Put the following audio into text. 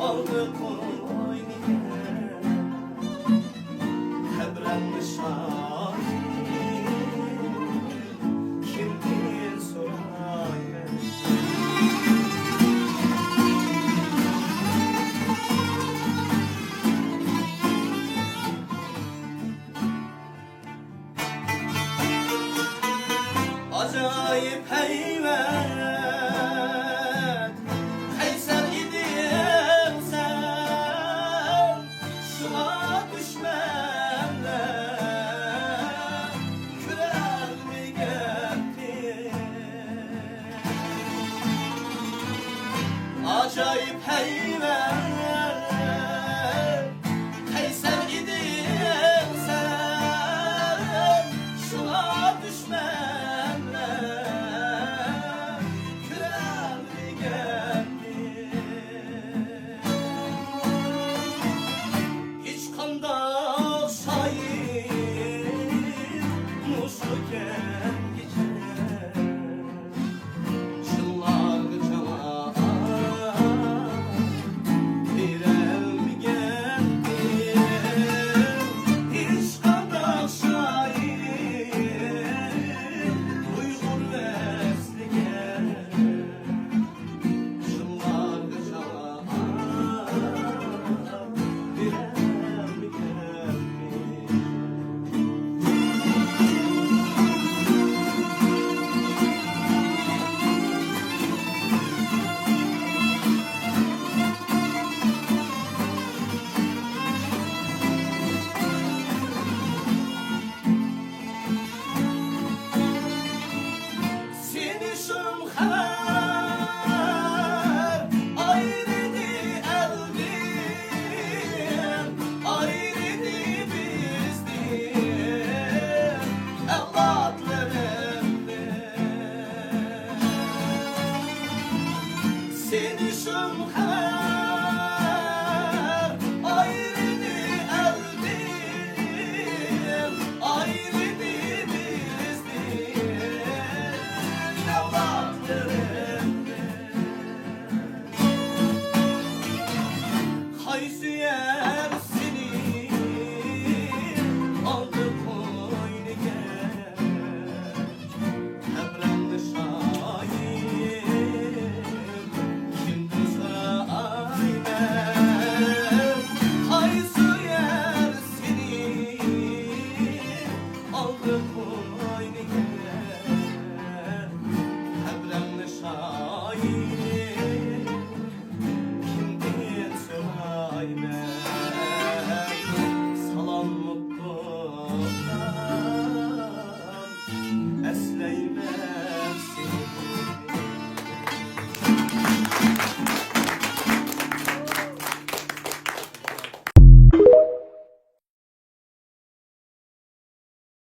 aldı koynine Hebrenli şahit kimdir sorayım acayip heyvet Kayser idin sen şuna düşmenle kürer mi geldin acayip heyvet Kayser idin sen şuna düşmenle kürer mi geldin hiç kandak şahit muşluken geçer çıllar cana bir el mi geldin hiç kandak şahit uygur vesli gel çıllar cana bir el mi geldin Seni şum haber ayrıydı eldim ayrıydı bizdim evlatlarımdı Seni şum haber ayrıydı eldim ayrıydı bizdim Haysiyer seni aldı koynine Hebrenli şahit kimdir sorayım Haysiyer seni aldı koynine Hebrenli şahit kimdir sorayım salam mutludan esleyme